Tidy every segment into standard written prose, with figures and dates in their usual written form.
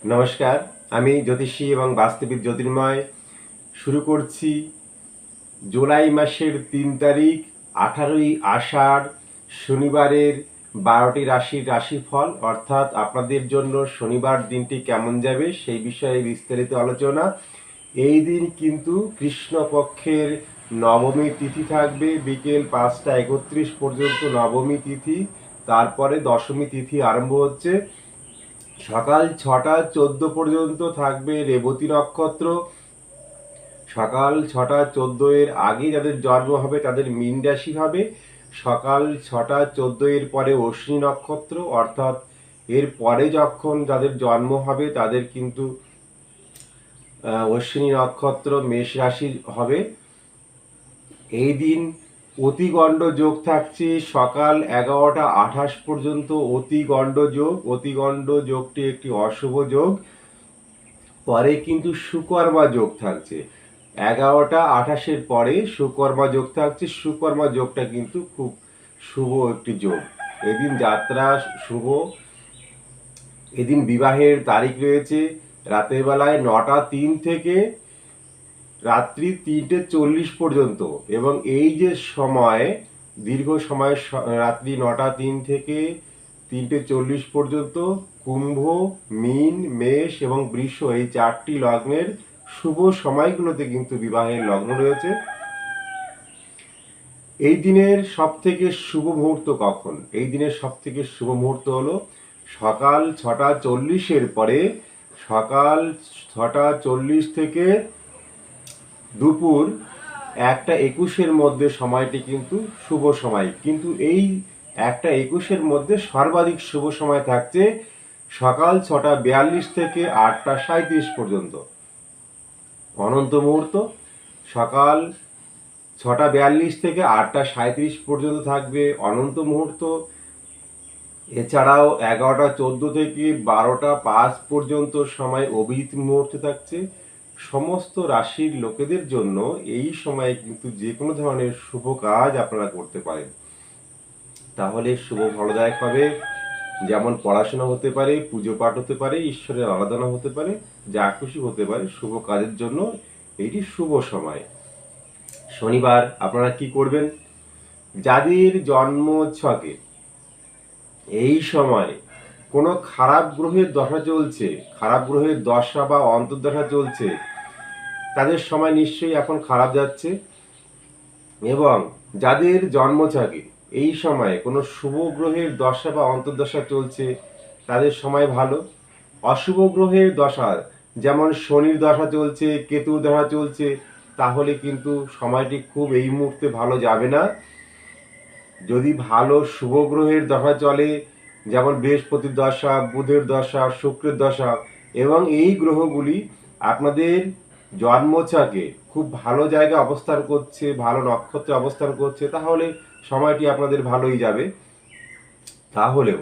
নমস্কার, আমি জ্যোতিষী এবং বাস্তুবিদ জ্যোতির্ময় শুরু করছি জুলাই মাসের ৩ তারিখ ১৮ই আষাঢ় শনিবারের ১২টি রাশির রাশিফল, অর্থাৎ আপনাদের জন্য শনিবার দিনটি কেমন যাবে সেই বিষয়ে বিস্তারিত আলোচনা। এই দিন কিন্তু কৃষ্ণপক্ষের নবমী তিথি থাকবে, বিকেল ৫টা ৩১ পর্যন্ত নবমী তিথি। তারপরে দশমী তিথি আরম্ভ হচ্ছে। সকাল ৬টা ১৪ পর্যন্ত থাকবে রেবতী নক্ষত্র। সকাল ৬টা ১৪ এর আগে যাদের জন্ম হবে তাদের মীন রাশি হবে। সকাল ৬টা ১৪ এর পরে অশ্বিনী নক্ষত্র, অর্থাৎ এর পরে যখন যাদের জন্ম হবে তাদের কিন্তু অশ্বিনী নক্ষত্র মেষ রাশি হবে। এই দিন অতিগণ্ড যোগ থাকছে সকাল ১১টা ২৮ পর্যন্ত। অতিগণ্ড যোগটি একটি অশুভ যোগ। পরে কিন্তু সুকর্মা যোগ থাকছে ১১টা ২৮-এর পরে সুকর্মা যোগ থাকছে। সুকর্মা যোগটা কিন্তু খুব শুভ একটি যোগ। এদিন যাত্রা শুভ। এদিন বিবাহের তারিখ রয়েছে রাতের বেলায় ৯টা ৩ থেকে রাত্রি ৩টে ৪০ পর্যন্ত, এবং এই যে সময় দীর্ঘ সময় রাত্রি ৯টা ৩ থেকে ৩টে ৪০ পর্যন্ত কুম্ভ, মীন, মেষ এবং বৃষ এই ৪টি লগ্নের শুভ সময়গুলোতে কিন্তু বিবাহের লগ্ন রয়েছে। এই দিনের সব থেকে শুভ মুহূর্ত কখন? এই দিনের সব থেকে শুভ মুহূর্ত হলো সকাল ৬টা ৪০-এর পরে। সকাল ৬টা ৪০ থেকে দুপুর ১টা ২১-এর মধ্যে সময়টি কিন্তু শুভ সময়। কিন্তু এই ১টা ২১-এর মধ্যে সর্বাধিক শুভ সময় থাকছে সকাল ৬টা ৪২ থেকে ৮টা ৩৭ পর্যন্ত। অনন্ত মুহূর্ত সকাল ৬টা ৪২ থেকে ৮টা ৩৭ পর্যন্ত থাকবে অনন্ত মুহূর্ত। এছাড়াও ১১টা ১৪ থেকে ১২টা ৫ পর্যন্ত সময় অভিজিৎ মুহূর্ত থাকছে। সমস্ত রাশির লোকেদের জন্য এই সময়ে কিন্তু যে কোনো ধরনের শুভ কাজ আপনারা করতে পারেন, তাহলে শুভ ফলদায়ক হবে। যেমন পড়াশোনা হতে পারে, পুজো পাঠ হতে পারে, ঈশ্বরের আরাধনা হতে পারে, যা খুশি হতে পারে। শুভ কাজের জন্য এটি শুভ সময়। শনিবার আপনারা কি করবেন? যাদের জন্ম ছকে এই সময় কোনো খারাপ গ্রহের দশা চলছে, খারাপ গ্রহের দশা বা অন্তর্দশা চলছে, তাদের সময় নিশ্চয়ই এখন খারাপ যাচ্ছে। এবং যাদের জন্মছকে এই সময়ে কোনো শুভ গ্রহের দশা বা অন্তর্দশা চলছে তাদের সময় ভালো। অশুভ গ্রহের দশা, যেমন শনির দশা চলছে, কেতুর দশা চলছে, তাহলে কিন্তু সময়টি খুব এই মুহূর্তে ভালো যাবে না। যদি ভালো শুভ গ্রহের দশা চলে, যেমন বৃহস্পতির দশা, বুধের দশা, শুক্রের দশা, এবং এই গ্রহগুলি আপনাদের জন্মছকে খুব ভালো জায়গায় অবস্থান করছে, ভালো নক্ষত্রে অবস্থান করছে, তাহলে সময়টি আপনাদের ভালোই যাবে। তাহলেও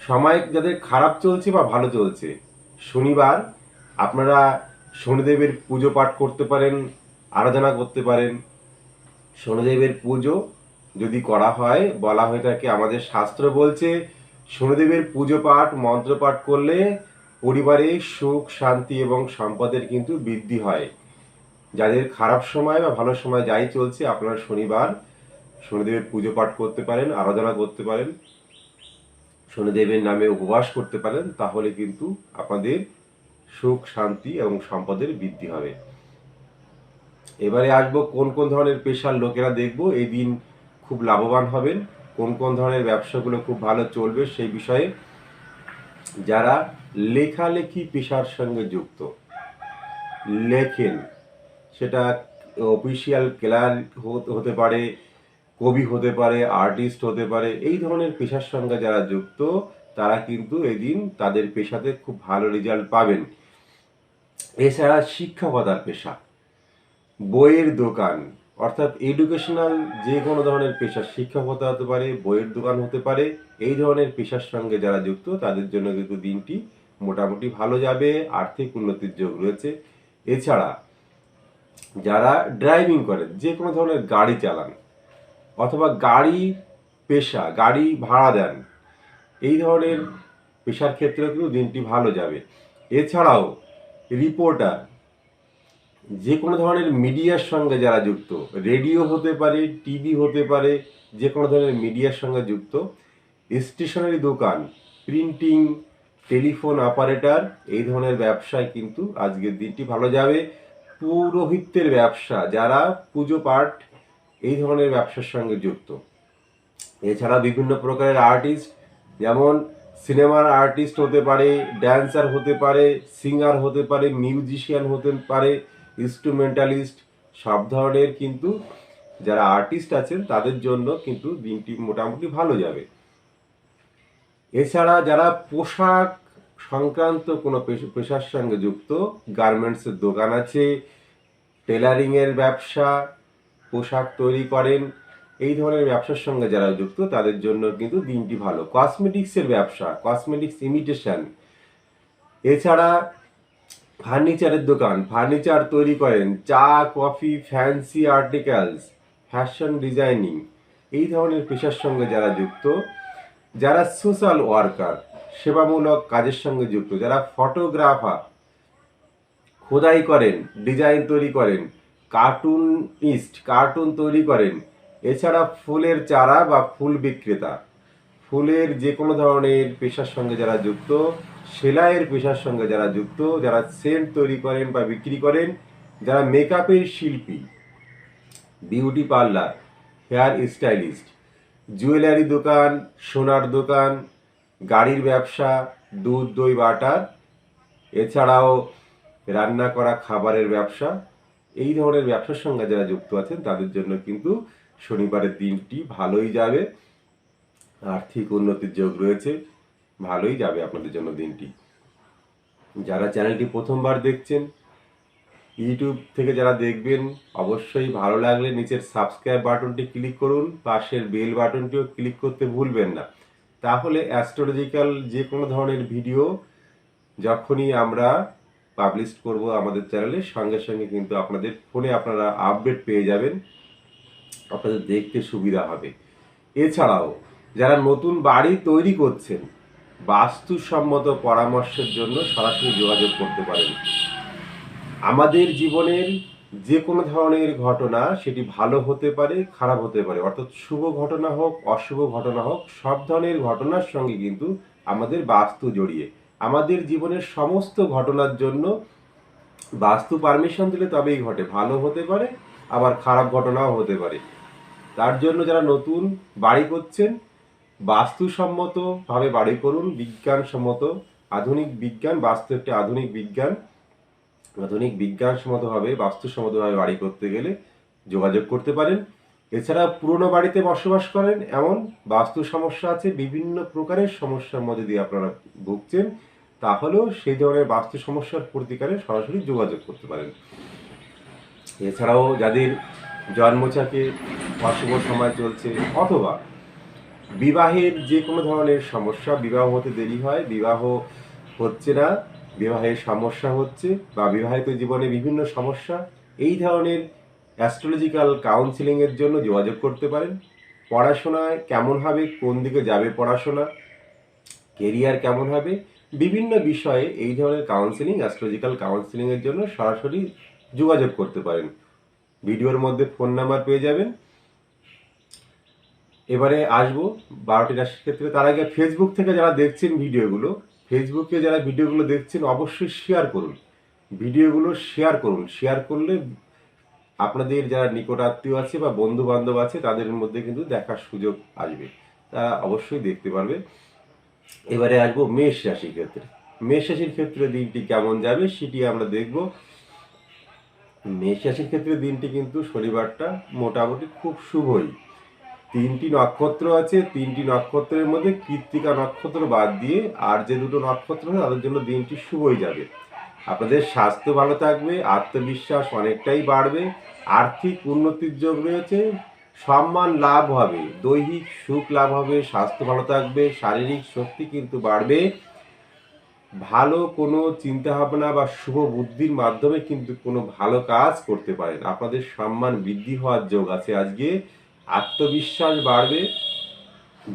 সময় যাদের খারাপ চলছে বা ভালো চলছে, শনিবার আপনারা শনিদেবের পুজো পাঠ করতে পারেন, আরাধনা করতে পারেন। শনিদেবের পুজো যদি করা হয়, বলা হয়ে থাকে, আমাদের শাস্ত্র বলছে শনিদেবের পুজো পাঠ মন্ত্র পাঠ করলে পরিবারে সুখ শান্তি এবং সম্পদের কিন্তু বৃদ্ধি হয়। যাদের খারাপ সময় বা ভালো সময় যাই চলছে, আপনারা শনিবার শনিদেবের পুজো পাঠ করতে পারেন, আরাধনা করতে পারেন, শনিদেবের নামে উপবাস করতে পারেন, তাহলে কিন্তু আপনাদের সুখ শান্তি এবং সম্পদের বৃদ্ধি হবে। এবারে আসবো কোন কোন ধরনের পেশার লোকেরা দেখব এই দিন খুব লাভবান হবেন, কোন কোন ধরনের ব্যবসাগুলো খুব ভালো চলবে সেই বিষয়ে। যারা লেখালেখি পেশার সঙ্গে যুক্ত, লেখেন, সেটা অফিসিয়াল ক্লার্ক হতে পারে, কবি হতে পারে, আর্টিস্ট হতে পারে, এই ধরনের পেশার সঙ্গে যারা যুক্ত তারা কিন্তু এদিন তাদের পেশাতে খুব ভালো রেজাল্ট পাবেন। এছাড়া শিক্ষকতার পেশা, বইয়ের দোকান, অর্থাৎ এডুকেশনাল যে কোনো ধরনের পেশা, শিক্ষকতা হতে পারে, বইয়ের দোকান হতে পারে, এই ধরনের পেশার সঙ্গে যারা যুক্ত তাদের জন্য কিন্তু দিনটি মোটামুটি ভালো যাবে, আর্থিক উন্নতির যোগ রয়েছে। এছাড়া যারা ড্রাইভিং করেন, যে কোনো ধরনের গাড়ি চালান, অথবা গাড়ি পেশা, গাড়ি ভাড়া দেন, এই ধরনের পেশার ক্ষেত্রেও কিন্তু দিনটি ভালো যাবে। এছাড়াও রিপোর্টার, যে কোনো ধরনের মিডিয়ার সঙ্গে যারা যুক্ত, রেডিও হতে পারে, টিভি হতে পারে, যে কোনো ধরনের মিডিয়ার সঙ্গে যুক্ত, স্টেশনারি দোকান, প্রিন্টিং, টেলিফোন অপারেটর, এই ধরনের ব্যবসায় কিন্তু আজকের দিনটি ভালো যাবে। পৌরোহিত্যের ব্যবসা, যারা পুজো পাঠ এই ধরনের ব্যবসার সঙ্গে যুক্ত, এছাড়া বিভিন্ন প্রকারের আর্টিস্ট, যেমন সিনেমার আর্টিস্ট হতে পারে, ড্যান্সার হতে পারে, সিঙ্গার হতে পারে, মিউজিশিয়ান হতে পারে, ইনস্ট্রুমেন্টালিস্ট, সব ধরনের কিন্তু যারা আর্টিস্ট আছেন তাদের জন্য কিন্তু দিনটি মোটামুটি ভালো যাবে। এছাড়া যারা পোশাক সংক্রান্ত কোনো পেশার সঙ্গে যুক্ত, গার্মেন্টসের দোকান আছে, টেলারিংয়ের ব্যবসা, পোশাক তৈরি করেন, এই ধরনের ব্যবসার সঙ্গে যারা যুক্ত তাদের জন্য কিন্তু দিনটি ভালো। কসমেটিক্সের ব্যবসা, কসমেটিক্স ইমিটেশন, এছাড়া ফার্নিচারের দোকান, ফার্নিচার তৈরি করেন, চা coffee, fancy articles, fashion designing, এই ধরনের পেশার সঙ্গে যারা যুক্ত, যারা সোশ্যাল ওয়ার্কার, সেবামূলক কাজের সঙ্গে যুক্ত, যারা ফটোগ্রাফার, খোদাই করেন, ডিজাইন তৈরি করেন, কার্টুনিস্ট, কার্টুন তৈরি করেন, এছাড়া ফুলের চারা বা ফুল বিক্রেতা, ফুলের যে কোনো ধরনের পেশার সঙ্গে যারা যুক্ত, সেলাইয়ের পেশার সঙ্গে যারা যুক্ত, যারা সেন্ট তৈরি করেন বা বিক্রি করেন, যারা মেকআপের শিল্পী, beauty parlour, hair stylist, jewellery দোকান, সোনার দোকান, গাড়ির ব্যবসা, দুধ দই বাটার, এছাড়াও রান্না করা খাবারের ব্যবসা, এই ধরনের ব্যবসার সঙ্গে যারা যুক্ত আছেন তাদের জন্য কিন্তু শনিবারের দিনটি ভালোই যাবে। আর্থিক উন্নতির যোগ রয়েছে, ভালোই যাবে আপনাদের জন্য দিনটি। যারা চ্যানেলটি প্রথমবার দেখছেন, ইউটিউব থেকে যারা দেখবেন, অবশ্যই ভালো লাগলে নিচের সাবস্ক্রাইব বাটনটি ক্লিক করুন, পাশের বেল বাটনটিও ক্লিক করতে ভুলবেন না। তাহলে অ্যাস্ট্রোলজিক্যাল যে কোনো ধরনের ভিডিও যখনই আমরা পাবলিশ করব আমাদের চ্যানেলে, সঙ্গে সঙ্গে কিন্তু আপনাদের ফোনে আপনারা আপডেট পেয়ে যাবেন, আপনাদের দেখতে সুবিধা হবে। এছাড়াও যারা নতুন বাড়ি তৈরি করছেন, বাস্তুসম্মত পরামর্শের জন্য সরাসরি যোগাযোগ করতে পারেন। আমাদের জীবনের যে কোনো ধরনের ঘটনা, সেটি ভালো হতে পারে, খারাপ হতে পারে, অর্থাৎ শুভ ঘটনা হোক, অশুভ ঘটনা হোক, সব ধরনের ঘটনার সঙ্গে কিন্তু আমাদের বাস্তু জড়িয়ে। আমাদের জীবনের সমস্ত ঘটনার জন্য বাস্তু পারমিশন দিলে তবেই ঘটে, ভালো হতে পারে আবার খারাপ ঘটনাও হতে পারে। তার জন্য যারা নতুন বাড়ি করছেন, বাস্তুসম্মতভাবে বাড়ি করুন, বিজ্ঞানসম্মত, আধুনিক বিজ্ঞান, বাস্তু একটি আধুনিক বিজ্ঞান, আধুনিক বিজ্ঞানসম্মতভাবে বাস্তুসম্মতভাবে বাড়ি করতে গেলে যোগাযোগ করতে পারেন। এছাড়া পুরনো বাড়িতে বসবাস করেন, এমন বাস্তু সমস্যা আছে, বিভিন্ন প্রকারের সমস্যার মধ্যে দিয়ে আপনারা ভুগছেন, তাহলেও সেই ধরনের বাস্তু সমস্যার প্রতিকারে সরাসরি যোগাযোগ করতে পারেন। এছাড়াও যাদের জন্মছকে অশুভ সময় চলছে, অথবা বিবাহের যে কোনো ধরনের সমস্যা, বিবাহ হতে দেরি হয়, বিবাহ হচ্ছে না, বিবাহের সমস্যা হচ্ছে, বা বিবাহিত জীবনে বিভিন্ন সমস্যা, এই ধরনের অ্যাস্ট্রোলজিক্যাল কাউন্সিলিংয়ের জন্য যোগাযোগ করতে পারেন। পড়াশোনায় কেমন হবে, কোন দিকে যাবে পড়াশোনা, কেরিয়ার কেমন হবে, বিভিন্ন বিষয়ে এই ধরনের কাউন্সিলিং, অ্যাস্ট্রোলজিক্যাল কাউন্সিলিংয়ের জন্য সরাসরি যোগাযোগ করতে পারেন। ভিডিওর মধ্যে ফোন নাম্বার পেয়ে যাবেন। এবারে আসবো 12টি রাশির ক্ষেত্রে। তার আগে ফেসবুক থেকে যারা দেখছেন ভিডিওগুলো, ফেসবুকে যারা ভিডিওগুলো দেখছেন অবশ্যই শেয়ার করুন, ভিডিওগুলো শেয়ার করুন। শেয়ার করলে আপনাদের যারা নিকট আত্মীয় আছে বা বন্ধু বান্ধব আছে তাদের মধ্যে কিন্তু দেখার সুযোগ আসবে, তারা অবশ্যই দেখতে পারবে। এবারে আসবো মেষ রাশির ক্ষেত্রে। মেষ রাশির ক্ষেত্রে দিনটি কেমন যাবে সেটি আমরা দেখব। মেষ রাশির ক্ষেত্রে দিনটি কিন্তু শনিবারটা মোটামুটি খুব শুভই। 3টি নক্ষত্র আছে, 3টি নক্ষত্রের মধ্যে কৃত্তিকা নক্ষত্র বাদ দিয়ে আর যে দুটো নক্ষত্র আছে তাদের জন্য দিনটি শুভই যাবে। আপনাদের স্বাস্থ্য ভালো থাকবে, আত্মবিশ্বাস অনেকটাই বাড়বে, আর্থিক উন্নতির যোগ রয়েছে, সম্মান লাভ হবে, দৈহিক সুখ লাভ হবে, স্বাস্থ্য ভালো থাকবে, শারীরিক শক্তি কিন্তু বাড়বে। ভালো কোনো চিন্তাভাবনা বা শুভ বুদ্ধির মাধ্যমে কিন্তু কোনো ভালো কাজ করতে পারেন, আপনাদের সম্মান বৃদ্ধি হওয়ার যোগ আছে আজকে। আত্মবিশ্বাস বাড়বে,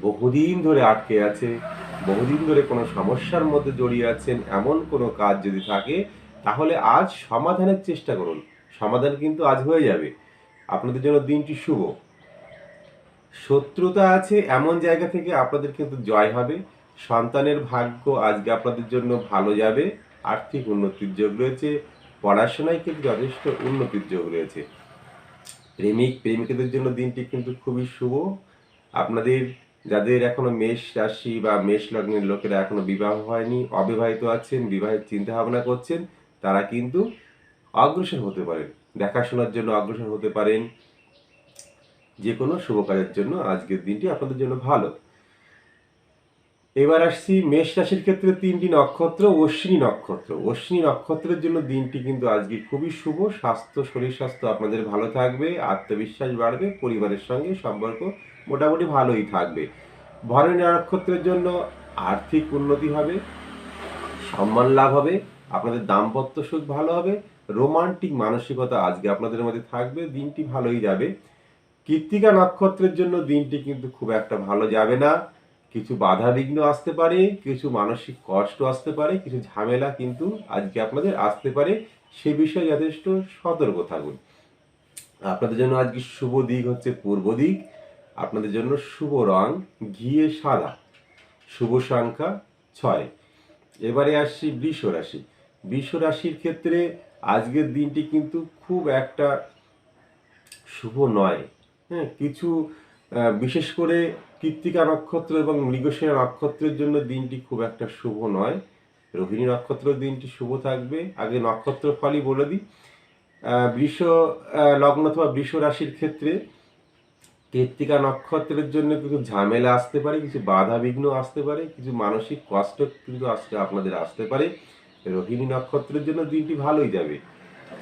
বহুদিন ধরে আটকে আছে বহুদিন ধরে কোনো সমস্যার মধ্যে জড়িয়ে আছেন এমন কোনো কাজ যদি থাকে, তাহলে আজ সমাধানের চেষ্টা করুন। সমাধান কিন্তু আজ হয়ে যাবে। আপনাদের জন্য দিনটি শুভ। শত্রুতা আছে এমন জায়গা থেকে আপনাদের কিন্তু জয় হবে। সন্তানের ভাগ্য আজকে আপনাদের জন্য ভালো যাবে। আর্থিক উন্নতির যোগ রয়েছে। পড়াশোনায় কিন্তু যথেষ্ট উন্নতির যোগ রয়েছে। প্রেমিক প্রেমিকাদের জন্য দিনটি কিন্তু খুবই শুভ। আপনাদের যাদের এখনো মেষ রাশি বা মেষ লগ্নের লোকেরা এখনো বিবাহ হয়নি, অবিবাহিত আছেন, বিবাহের চিন্তা ভাবনা করছেন, তারা কিন্তু অগ্রসর হতে পারেন। দেখাশোনার জন্য অগ্রসর হতে পারেন। যে কোনো শুভ কাজের জন্য আজকের দিনটি আপনাদের জন্য ভালো। এবার আসছি মেষ রাশির ক্ষেত্রে 3টি নক্ষত্র। অশ্বিনী নক্ষত্র। অশ্বিনী নক্ষত্রের জন্য দিনটি কিন্তু আজকে খুবই শুভ। শরীর স্বাস্থ্য আপনাদের ভালো থাকবে, আত্মবিশ্বাস বাড়বে, পরিবারের সঙ্গে সম্পর্ক মোটামুটি ভালোই থাকবে। ভরণী নক্ষত্রের জন্য আর্থিক উন্নতি হবে, সম্মান লাভ হবে, আপনাদের দাম্পত্য সুখ ভালো হবে, রোমান্টিক মানসিকতা আজকে আপনাদের মধ্যে থাকবে, দিনটি ভালোই যাবে। কৃত্তিকা নক্ষত্রের জন্য দিনটি কিন্তু খুব একটা ভালো যাবে না। কিছু বাধা বিঘ্ন আসতে পারে, কিছু মানসিক কষ্ট আসতে পারে, কিছু ঝামেলা কিন্তু আজকে আপনাদের আসতে পারে। সে বিষয়ে যথেষ্ট সতর্ক থাকুন। আপনাদের জন্য আজকে শুভ দিক হচ্ছে পূর্ব দিক। আপনাদের জন্য শুভ রং ঘিয়ে সাদা। শুভ সংখ্যা 6। এবারে আসছি বৃষ রাশি। বৃষ রাশির ক্ষেত্রে আজকের দিনটি কিন্তু খুব একটা শুভ নয়। হ্যাঁ, কিছু বিশেষ করে কৃত্তিকা নক্ষত্র এবং মৃগশিরা নক্ষত্রের জন্য দিনটি খুব একটা শুভ নয়। রোহিণী নক্ষত্র দিনটি শুভ থাকবে। আগে নক্ষত্র ফলই বলে দিই। বৃষ লগ্ন অথবা বৃষ রাশির ক্ষেত্রে কৃত্তিকা নক্ষত্রের জন্য কিছু ঝামেলা আসতে পারে, কিছু বাধা বিঘ্ন আসতে পারে, কিছু মানসিক কষ্ট কিন্তু আপনাদের আসতে পারে। রোহিণী নক্ষত্রের জন্য দিনটি ভালোই যাবে।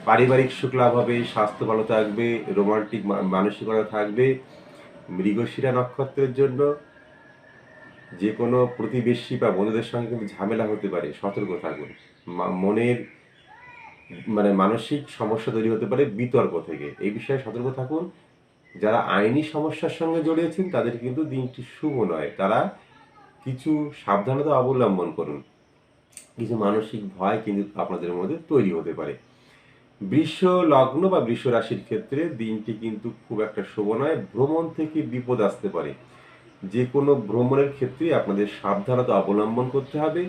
পারিবারিক সুখ লাভ হবে, স্বাস্থ্য ভালো থাকবে, রোমান্টিক মানসিকতা থাকবে। মৃগশিরা নক্ষত্রের জন্য যে কোনো প্রতিবেশী বা বন্ধুদের সঙ্গে কিন্তু ঝামেলা হতে পারে, সতর্ক থাকুন। মনের মানসিক সমস্যা তৈরি হতে পারে বিতর্ক থেকে, এই বিষয়ে সতর্ক থাকুন। যারা আইনি সমস্যার সঙ্গে জড়িয়েছেন তাদের কিন্তু দিনটি শুভ নয়। তারা কিছু সাবধানতা অবলম্বন করুন। কিছু মানসিক ভয় কিন্তু আপনাদের মধ্যে তৈরি হতে পারে। বৃষ লগ্ন বা বৃষ রাশির ক্ষেত্রে দিনটি কিন্তু খুব একটা শুভ নয়। ভ্রমণ থেকে বিপদ আসতে পারে। যে কোনো ভ্রমণের ক্ষেত্রে আপনাদের সাবধানতা অবলম্বন করতে হবে।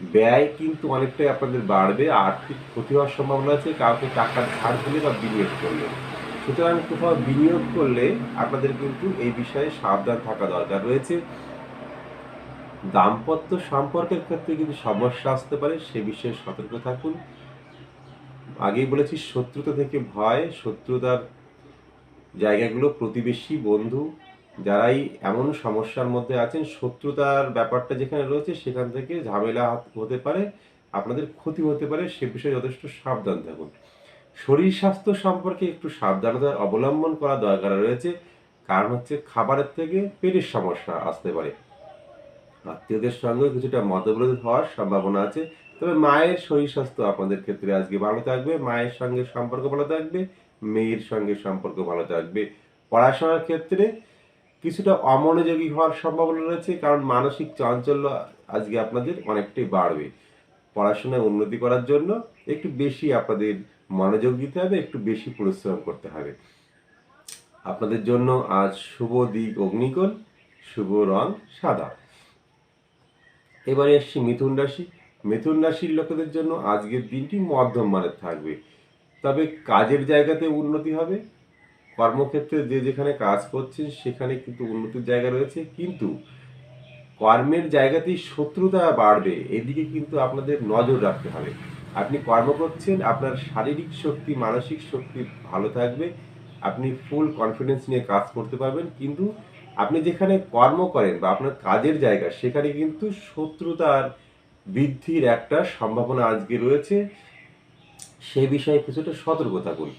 ব্যয় কিন্তু অনেকটাই আপনাদের বাড়বে, আর্থিক ক্ষতি হওয়ার সম্ভাবনা আছে কাউকে টাকা ধার দিলে বা বিনিয়োগ করলে। সুতরাং কোথাও বিনিয়োগ করলে আপনাদের কিন্তু এই বিষয়ে সাবধান থাকা দরকার রয়েছে। দাম্পত্য সম্পর্কের ক্ষেত্রে কিন্তু সমস্যা আসতে পারে, সে বিষয়ে সতর্ক থাকুন। আগেই বলেছি শত্রুতা থেকে ভয়, শত্রুতার জায়গাগুলো প্রতিবেশী, বন্ধু, যারাই এমন সমস্যার মধ্যে আছেন, শত্রুতার ব্যাপারটা যেখানে রয়েছে সেখান থেকে ঝামেলা হতে পারে, আপনাদের ক্ষতি হতে পারে, সে বিষয়ে যথেষ্ট সাবধান থাকুন। শরীর স্বাস্থ্য সম্পর্কে একটু সাবধানতা অবলম্বন করা দরকার রয়েছে, কারণ হচ্ছে খাবারের থেকে পেটের সমস্যা আসতে পারে। আত্মীয়দের সঙ্গে কিছুটা মতবিরোধ হওয়ার সম্ভাবনা আছে। তবে মায়ের শরীর স্বাস্থ্য আপনাদের ক্ষেত্রে আজকে ভালো থাকবে, মায়ের সঙ্গে সম্পর্ক ভালো থাকবে, মেয়ের সঙ্গে সম্পর্ক ভালো থাকবে। পড়াশোনার ক্ষেত্রে কিছুটা অমনোযোগী হওয়ার সম্ভাবনা রয়েছে, কারণ মানসিক চাঞ্চল্য আজকে আপনাদের অনেকটাই বাড়বে। পড়াশোনায় উন্নতি করার জন্য একটু বেশি আপনাদের মনোযোগ দিতে হবে, একটু বেশি পরিশ্রম করতে হবে। আপনাদের জন্য আজ শুভ দিক অগ্নিকোণ, শুভ রং সাদা। এবারে আসছি মিথুন রাশি। মিথুন রাশির লোকেদের জন্য আজকের দিনটি মধ্যম মানের থাকবে। তবে কাজের জায়গাতে উন্নতি হবে। কর্মক্ষেত্রে যে যেখানে কাজ করছেন সেখানে কিন্তু উন্নতির জায়গা রয়েছে, কিন্তু কর্মের জায়গাতেই শত্রুতা বাড়বে, এদিকে কিন্তু আপনাদের নজর রাখতে হবে। আপনি কর্ম করছেন, আপনার শারীরিক শক্তি, মানসিক শক্তি ভালো থাকবে, আপনি ফুল কনফিডেন্স নিয়ে কাজ করতে পারবেন, কিন্তু আপনি যেখানে কর্ম করেন বা আপনার কাজের জায়গা সেখানে কিন্তু শত্রুতার বৃদ্ধির একটা সম্ভাবনা আজকে রয়েছে, সে বিষয়ে কিছুটা সতর্ক থাকুন।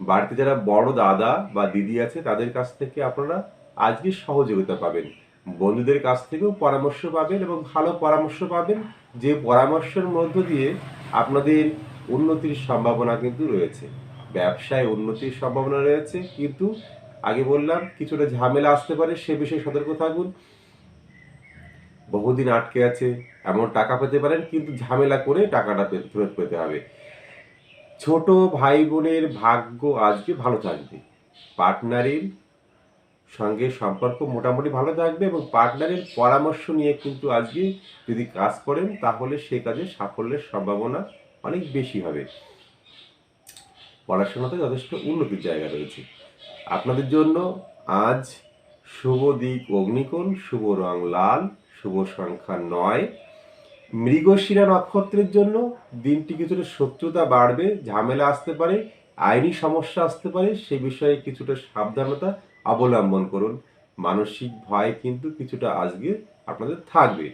বাড়িতে যারা বড় দাদা বা দিদি আছে তাদের কাছ থেকে আপনারা আজকে সহযোগিতা পাবেন। বন্ধুদের কাছ থেকেও পরামর্শ পাবেন এবং ভালো পরামর্শ পাবেন, যে পরামর্শের মধ্য দিয়ে আপনাদের উন্নতির সম্ভাবনা কিন্তু রয়েছে। ব্যবসায় উন্নতির সম্ভাবনা রয়েছে, কিন্তু আগে বললাম কিছুটা ঝামেলা আসতে পারে, সে বিষয়ে সতর্ক থাকুন। বহুদিন আটকে আছে, এমন টাকা পেতে পারেন, কিন্তু ঝামেলা করে টাকাটা ফেরত পেতে হবে। ছোট ভাই বোনের ভাগ্য আজকে ভালো থাকবে। পার্টনারের সঙ্গে সম্পর্ক মোটামুটি ভালো থাকবে এবং পার্টনারের পরামর্শ নিয়ে কিন্তু আজকে যদি কাজ করেন তাহলে সে কাজে সাফল্যের সম্ভাবনা অনেক বেশি হবে। পড়াশোনাতে যথেষ্ট উন্নতির জায়গা রয়েছে। আপনাদের জন্য আজ শুভ দিক অগ্নিকোণ, শুভ রং লাল, শুভ সংখ্যা 9। মৃগশিরা নক্ষত্রের জন্য দিনটি কিছুটা শত্রুতা বাড়বে, ঝামেলা আসতে পারে, আইনি সমস্যা আসতে পারে, সে বিষয়ে কিছুটা সাবধানতা অবলম্বন করুন। মানসিক ভয় কিন্তু কিছুটা আজকে আপনাদের থাকবে।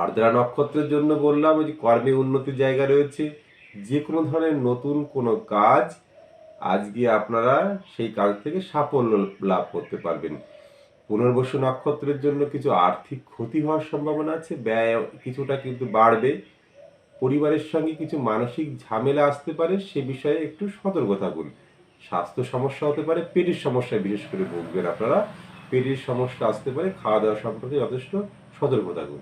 আর্দ্রা নক্ষত্রের জন্য বললাম যে কর্মে উন্নতির জায়গা রয়েছে। যে কোনো ধরনের নতুন কোনো কাজ আজকে আপনারা সেই কাজ থেকে সাফল্য লাভ করতে পারবেন। পুনর্বসু নক্ষত্রের জন্য কিছু আর্থিক ক্ষতি হওয়ার সম্ভাবনা আছে, ব্যয় কিছুটা কিন্তু বাড়বে। পরিবারের সঙ্গে কিছু মানসিক ঝামেলা আসতে পারে, সে বিষয়ে একটু সতর্ক থাকুন। স্বাস্থ্য সমস্যা হতে পারে, পেটের সমস্যায় বিশেষ করে ভুগবেন আপনারা। পেটের সমস্যা আসতে পারে, খাওয়া দাওয়া সম্পর্কে যথেষ্ট সতর্ক থাকুন।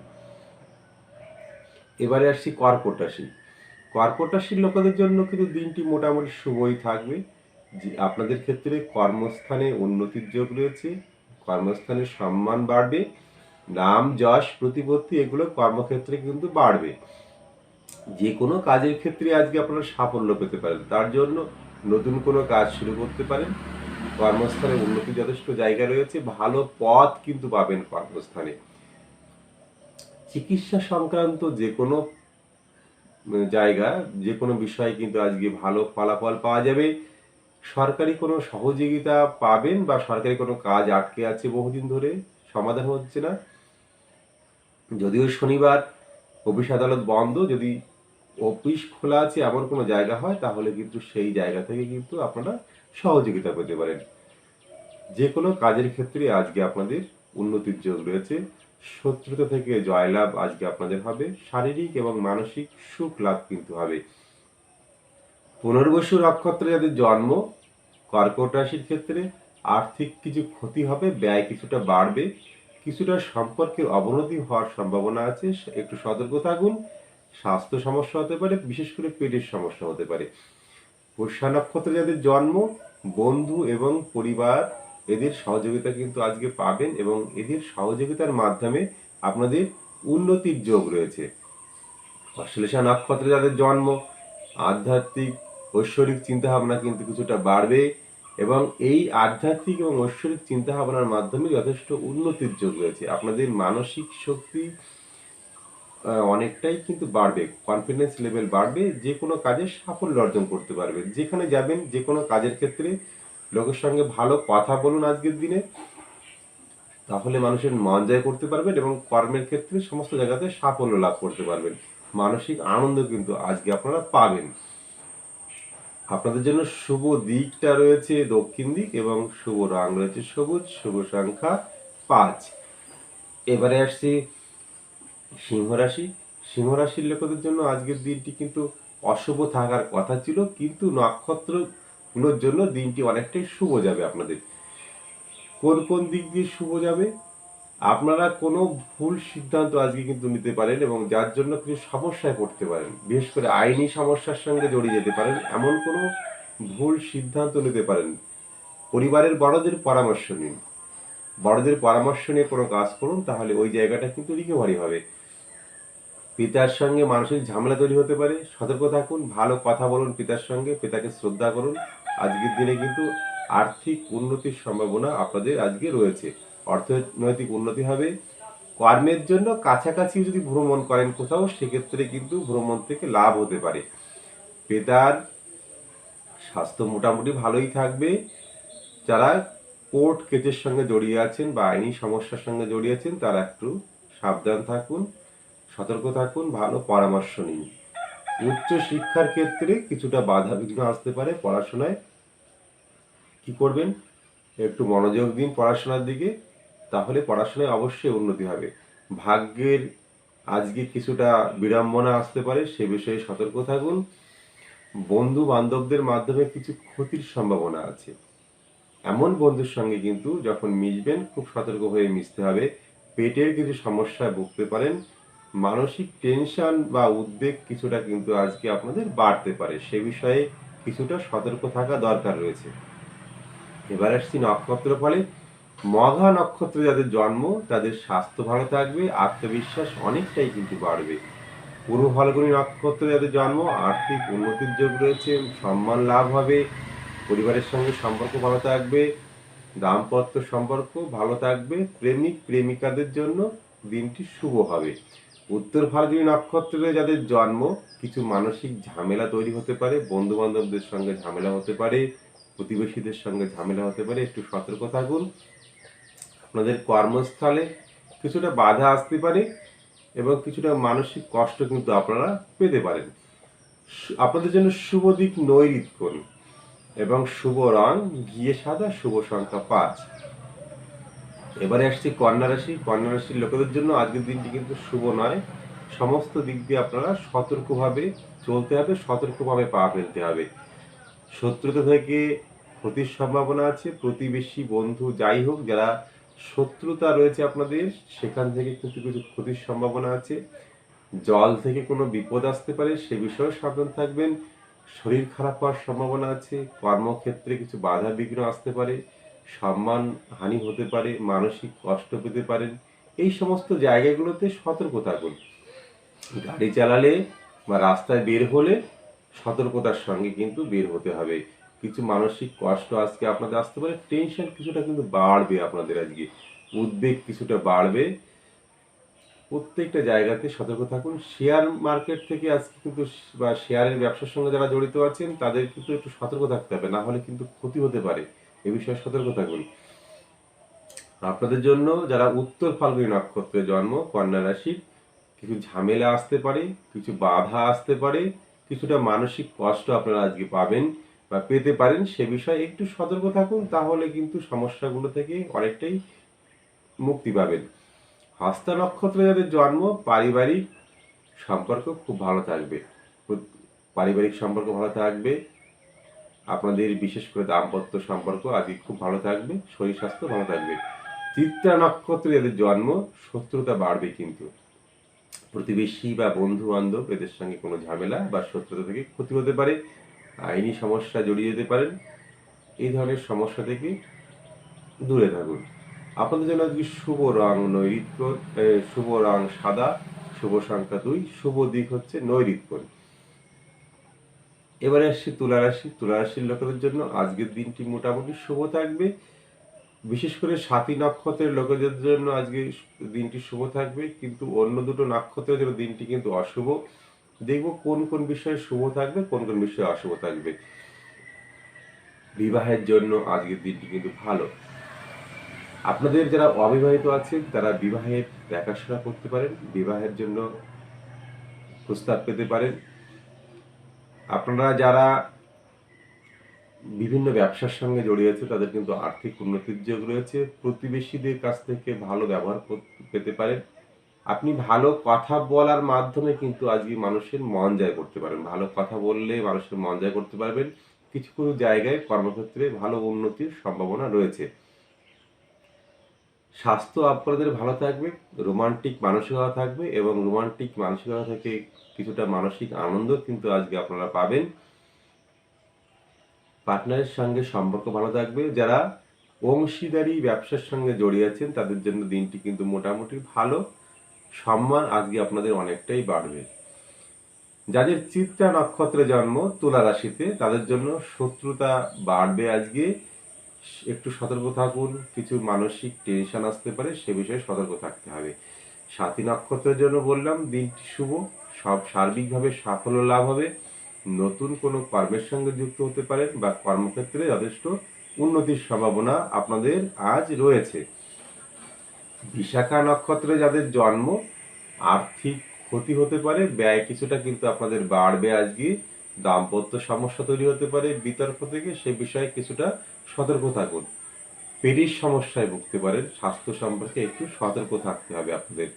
এবারে আসছি কর্কট রাশি। কর্কট রাশির লোকেদের জন্য কিন্তু দিনটি মোটামুটি শুভই থাকবে। যে আপনাদের ক্ষেত্রে কর্মস্থানে উন্নতির যোগ রয়েছে, কর্মস্থানে সম্মান বাড়বে, নাম যশ প্রতিপত্তি এগুলো কর্মক্ষেত্রে কিন্তু বাড়বে। যে কোনো কাজের ক্ষেত্রে আজকে আপনারা সাফল্য পেতে পারেন, তার জন্য নতুন কোনো কাজ শুরু করতে পারেন। কর্মস্থানে উন্নতির যথেষ্ট জায়গা রয়েছে, ভালো পথ কিন্তু পাবেন কর্মস্থানে। চিকিৎসা সংক্রান্ত যে কোনো জায়গা, যে কোনো বিষয়ে কিন্তু আজকে ভালো ফলাফল পাওয়া যাবে। সরকারি কোনো সহযোগিতা পাবেন বা সরকারি কোনো কাজ আটকে আছে বহুদিন ধরে, সমাধান হচ্ছে না। যদিও শনিবার অফিস আদালত বন্ধ, যদি অফিস খোলা আছে এমন কোনো জায়গা হয় তাহলে কিন্তু সেই জায়গা থেকে কিন্তু আপনারা সহযোগিতা পেতে পারেন। যে কোনো কাজের ক্ষেত্রে আজকে আপনাদের উন্নতির যোগ রয়েছে। শত্রুতা থেকে জয়লাভ আজকে আপনাদের হবে, শারীরিক এবং মানসিক সুখ লাভ কিন্তু হবে। পুনর্বসু নক্ষত্রে যাদের জন্ম, কর্কট রাশির ক্ষেত্রে আর্থিক কিছু ক্ষতি হবে, ব্যয় কিছুটা বাড়বে, কিছুটা সম্পর্কের অবনতি হওয়ার সম্ভাবনা আছে, একটু সতর্ক থাকুন। স্বাস্থ্য সমস্যা হতে পারে, বিশেষ করে পেটের সমস্যা হতে পারে। পুষ্যা নক্ষত্রে যাদের জন্ম, বন্ধু এবং পরিবার এদের সহযোগিতা কিন্তু আজকে পাবেন এবং এদের সহযোগিতার মাধ্যমে আপনাদের উন্নতির যোগ রয়েছে। অশ্লেষা নক্ষত্রে যাদের জন্ম, আধ্যাত্মিক ঐশ্বরিক চিন্তাভাবনা কিন্তু কিছুটা বাড়বে এবং এই আধ্যাত্মিক এবং ঐশ্বরিক চিন্তাভাবনার মাধ্যমে যথেষ্ট উন্নতির যোগ রয়েছে। আপনাদের মানসিক শক্তি অনেকটাই কিন্তু বাড়বে, কনফিডেন্স লেভেল বাড়বে, যে কোনো কাজে সাফল্য অর্জন করতে পারবেন। যেখানে যাবেন, যে কোনো কাজের ক্ষেত্রে লোকের সঙ্গে ভালো কথা বলুন আজকের দিনে, তাহলে মানুষের মন জয় করতে পারবেন এবং কর্মের ক্ষেত্রে সমস্ত জায়গাতে সাফল্য লাভ করতে পারবেন। মানসিক আনন্দ কিন্তু আজকে আপনারা পাবেন। আপনাদের জন্য শুভ দিকটা রয়েছে দক্ষিণ দিক এবং শুভ রং রয়েছে সবুজ, শুভ সংখ্যা 5। এবারে আসছি সিংহ রাশি। সিংহ রাশির লোকেদের জন্য আজকের দিনটি কিন্তু অশুভ থাকার কথা ছিল, কিন্তু নক্ষত্রগুলোর জন্য দিনটি অনেকটাই শুভ যাবে আপনাদের। কোন কোন দিক দিয়ে শুভ যাবে? আপনারা কোনো ভুল সিদ্ধান্ত আজকে কিন্তু নিতে পারেন এবং যার জন্য কিছু সমস্যায় পড়তে পারেন, বিশেষ করে আইনি সমস্যার সঙ্গে জড়িয়ে যেতে পারেন, এমন কোনো ভুল সিদ্ধান্ত নিতে পারেন। পরিবারের বড়দের পরামর্শ নিন, বড়দের পরামর্শ নিয়ে কোনো কাজ করুন, তাহলে ওই জায়গাটা কিন্তু রিকভারি হবে। পিতার সঙ্গে মানসিক ঝামেলা তৈরি হতে পারে, সতর্ক থাকুন, ভালো কথা বলুন পিতার সঙ্গে, পিতাকে শ্রদ্ধা করুন। আজকের দিনে কিন্তু আর্থিক উন্নতির সম্ভাবনা আপনাদের আজকে রয়েছে, অর্থনৈতিক উন্নতি হবে। কর্মের জন্য কাছাকাছি যদি ভ্রমণ করেন কোথাও, সেক্ষেত্রে কিন্তু ভ্রমণ থেকে লাভ হতে পারে। পিতার স্বাস্থ্য মোটামুটি ভালোই থাকবে। যারা কোর্ট কেসের সঙ্গে জড়িয়ে আছেন বা আইনি সমস্যার সঙ্গে জড়িয়ে আছেন তারা একটু সাবধান থাকুন, সতর্ক থাকুন, ভালো পরামর্শ নিন। উচ্চ শিক্ষার ক্ষেত্রে কিছুটা বাধা বিঘ্ন আসতে পারে পড়াশোনায়। কি করবেন? একটু মনোযোগ দিন পড়াশোনার দিকে, তাহলে পড়াশোনায় অবশ্যই উন্নতি হবে। ভাগ্যের আজকে কিছুটা বিড়ম্বনা আসতে পারে, সে বিষয়ে সতর্ক থাকুন। বন্ধু বান্ধবদের মাধ্যমে কিছু ক্ষতির সম্ভাবনা আছে। এমন বন্ধুর সঙ্গে কিন্তু যখন মিশবেন খুব সতর্ক হয়ে মিশতে হবে। পেটের কিছু সমস্যায় ভুগতে পারেন, মানসিক টেনশন বা উদ্বেগ কিছুটা কিন্তু আজকে আপনাদের বাড়তে পারে, সে বিষয়ে কিছুটা সতর্ক থাকা দরকার রয়েছে। এবার আসছি নক্ষত্র ফলে। মঘা নক্ষত্রে যাদের জন্ম তাদের স্বাস্থ্য ভালো থাকবে, আত্মবিশ্বাস অনেকটাই কিন্তু বাড়বে। পূর্ব ফাল্গুনী নক্ষত্রে যাদের জন্ম আর্থিক উন্নতির যোগ রয়েছে, সম্মান লাভ হবে, পরিবারের সঙ্গে সম্পর্ক ভালো থাকবে, দাম্পত্য সম্পর্ক ভালো থাকবে, প্রেমিক প্রেমিকাদের জন্য দিনটি শুভ হবে। উত্তর ফাল্গুনী নক্ষত্রে যাদের জন্ম কিছু মানসিক ঝামেলা তৈরি হতে পারে, বন্ধু বান্ধবদের সঙ্গে ঝামেলা হতে পারে, প্রতিবেশীদের সঙ্গে ঝামেলা হতে পারে, একটু সতর্ক থাকুন। আপনাদের কর্মস্থলে কিছুটা বাধা আসতে পারে এবং কিছুটা মানসিক কষ্ট কিন্তু আপনারা পেতে পারেন। আপনাদের জন্য শুভ দিক নৈরিতকোণ এবং শুভ রং ঘিয়ে সাদা, শুভ সংখ্যা 5। এবারে আসছি কন্যা রাশি। কন্যা রাশির লোকেদের জন্য আজকের দিনটি কিন্তু শুভ নয়। সমস্ত দিক দিয়ে আপনারা সতর্কভাবে চলতে হবে, সতর্কভাবে পা ফেলতে হবে। শত্রুতা থেকে ক্ষতির সম্ভাবনা আছে, প্রতিবেশী বন্ধু যাই হোক যারা শত্রুতা রয়েছে আপনাদের সেখান থেকে কিন্তু কিছু ক্ষতির সম্ভাবনা আছে। জল থেকে কোনো বিপদ আসতে পারে, সে বিষয়েও সাবধান থাকবেন। শরীর খারাপ হওয়ার সম্ভাবনা আছে, কর্মক্ষেত্রে কিছু বাধা বিঘ্ন আসতে পারে, সম্মান হানি হতে পারে, মানসিক কষ্ট পেতে পারেন। এই সমস্ত জায়গাগুলোতে সতর্ক থাকুন। গাড়ি চালালে বা রাস্তায় বের হলে সতর্কতার সঙ্গে কিন্তু বের হতে হবে। কিছু মানসিক কষ্ট আজকে আপনাদের আসতে পারে, টেনশন কিছুটা কিন্তু বাড়বে আপনাদের, আজকে উদ্বেগ কিছুটা বাড়বে। প্রত্যেকটা জায়গাতে সতর্ক থাকুন। শেয়ার মার্কেট থেকে আজকে কিন্তু বা শেয়ারের ব্যবসার সঙ্গে যারা জড়িত আছেন তাদের কিন্তু একটু সতর্ক থাকতে হবে, না হলে কিন্তু ক্ষতি হতে পারে, এ বিষয়ে সতর্ক থাকুন। আপনাদের জন্য যারা উত্তর ফাল্গুনী নক্ষত্রে জন্ম, কন্যা রাশি, কিছু ঝামেলা আসতে পারে, কিছু বাধা আসতে পারে, কিছুটা মানসিক কষ্ট আপনারা আজকে পাবেন বা পেতে পারেন, সে বিষয়ে একটু সতর্ক থাকুন, তাহলে কিন্তু সমস্যাগুলো থেকে অনেকটাই মুক্তি পাবেন। হস্তা নক্ষত্রে যাদের জন্ম পারিবারিক সম্পর্ক খুব ভালো থাকবে, পারিবারিক সম্পর্ক ভালো থাকবে, আপনাদের বিশেষ করে দাম্পত্য সম্পর্ক আজকে খুব ভালো থাকবে, শরীর স্বাস্থ্য ভালো থাকবে। চিত্রা নক্ষত্রে যাদের জন্ম শত্রুতা বাড়বে, কিন্তু প্রতিবেশী বা বন্ধু বান্ধব এদের সঙ্গে কোনো ঝামেলা বা শত্রুতা থেকে ক্ষতি হতে পারে, আইনি সমস্যা জড়িয়ে যেতে পারেন। এই ধরনের সমস্যা থেকে দূরে থাকুন। আপনাদের জন্য আজকে শুভ রং নৈরিতকোণ, শুভ রং সাদা, শুভ সংখ্যা 2, শুভ দিক হচ্ছে নৈরিতকোণ। এবারে আসছি তুলা রাশি। তুলা রাশির লোকেদের জন্য আজকের দিনটি মোটামুটি শুভ থাকবে। বিশেষ করে সাথী নক্ষত্রের লোকেদের জন্য আজকে দিনটি শুভ থাকবে, কিন্তু অন্য দুটো নক্ষত্রের জন্য দিনটি কিন্তু অশুভ। দেখব কোন কোন বিষয়ে শুভ থাকবে, কোন কোন বিষয়ে অশুভ থাকবে। বিবাহের জন্য আজকের দিনটি কিন্তু ভালো। আপনাদের যারা অবিবাহিত আছেন তারা বিবাহের দেখাশোনা করতে পারেন, বিবাহের জন্য প্রস্তাব পেতে পারেন। আপনারা যারা বিভিন্ন ব্যবসার সঙ্গে জড়িয়ে আছে তাদের কিন্তু আর্থিক উন্নতির যোগ রয়েছে, প্রতিবেশীদের কাছ থেকে ভালো ব্যবহার পেতে পারেন। আপনি ভালো কথা বলার মাধ্যমে কিন্তু আজকে মানুষের মন জয় করতে পারেন, ভালো কথা বললে মানুষের মন জয় করতে পারবেন। কিছু কোনো জায়গায় কর্মক্ষেত্রে ভালো উন্নতির সম্ভাবনা রয়েছে। স্বাস্থ্য আপনাদের ভালো থাকবে, রোমান্টিক মানসিকতা থাকবে এবং রোমান্টিক মানসিকতা থেকে কিছুটা মানসিক আনন্দ কিন্তু আজকে আপনারা পাবেন। পার্টনারের সঙ্গে সম্পর্ক ভালো থাকবে। যারা অংশীদারি ব্যবসার সঙ্গে জড়িয়ে আছেন তাদের জন্য দিনটি কিন্তু মোটামুটি ভালো, সম্মান আজকে আপনাদের অনেকটাই বাড়বে। যাদের চিত্রা নক্ষত্রে জন্ম তুলা রাশিতে তাদের জন্য শত্রুতা বাড়বে আজকে, একটু সতর্ক থাকুন, কিছু মানসিক টেনশন আসতে পারে, সে বিষয়ে সতর্ক থাকতে হবে। সাথী নক্ষত্রের জন্য বললাম দিনটি শুভ, সব সার্বিকভাবে সাফল্য লাভ হবে, নতুন কোনো কর্মের সঙ্গে যুক্ত হতে পারেন বা কর্মক্ষেত্রে যথেষ্ট উন্নতির সম্ভাবনা আপনাদের আজ রয়েছে। বিশাখা নক্ষত্রে যাদের জন্ম আর্থিক ক্ষতি হতে পারে, ব্যয় কিছুটা কিন্তু আপনাদের বাড়বে আজকে, দাম্পত্য সমস্যা তৈরি হতে পারে বিতর্ক থেকে, সে বিষয়ে কিছুটা সতর্ক থাকুন। পেটের সমস্যায় ভুগতে পারেন, স্বাস্থ্য সম্পর্কে একটু সতর্ক থাকতে হবে আপনাদের।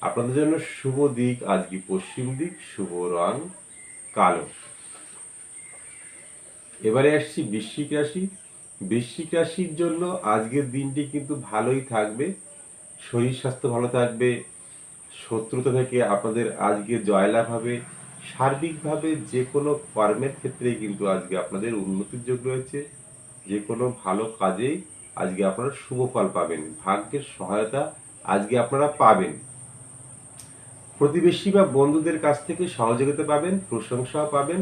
আপনাদের জন্য শুভ দিক আজকে পশ্চিম দিক, শুভ রং কালো। এবারে আসছি বৃশ্চিক রাশি। বৃশ্চিক রাশির জন্য আজকের দিনটি কিন্তু ভালোই থাকবে, শরীর স্বাস্থ্য ভালো থাকবে, শত্রুতা থেকে আপনাদের আজকে জয়লাভ হবে। সার্বিকভাবে যে কোনো কর্মের ক্ষেত্রেই কিন্তু আজকে আপনাদের উন্নতির যোগ রয়েছে। যে কোনো ভালো কাজেই আজকে আপনারা শুভ ফল পাবেন, ভাগ্যের সহায়তা আজকে আপনারা পাবেন। প্রতিবেশী বা বন্ধুদের কাছ থেকে সহযোগিতা পাবেন, প্রশংসাও পাবেন।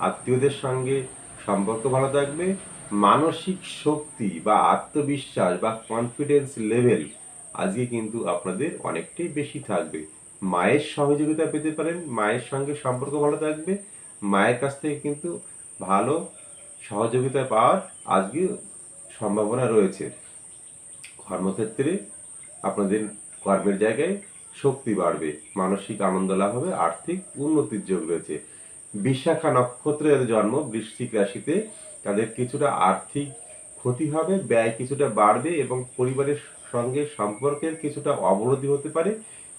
আত্মীয়দের সঙ্গে সম্পর্ক ভালো থাকবে। মানসিক শক্তি বা আত্মবিশ্বাস বা কনফিডেন্স লেভেল আজকে কিন্তু আপনাদের অনেকটাই বেশি থাকবে। মায়ের সহযোগিতা পেতে পারেন, মায়ের সঙ্গে সম্পর্ক ভালো থাকবে। মায়ের কাছ থেকে কিন্তু ভালো সহযোগিতা পাওয়ার আজকে সম্ভাবনা রয়েছে। কর্মক্ষেত্রে আপনাদের কর্মের জায়গায় শক্তি বাড়বে, মানসিক আনন্দ লাভ হবে, আর্থিক উন্নতির যোগ রয়েছে। বিশাখা নক্ষত্রের জন্ম বৃশ্চিক রাশিতে, তাদের কিছুটা আর্থিক ক্ষতি হবে, ব্যয় কিছুটা বাড়বে এবং পরিবারের সঙ্গে সম্পর্কের কিছুটা অবনতি হতে পারে।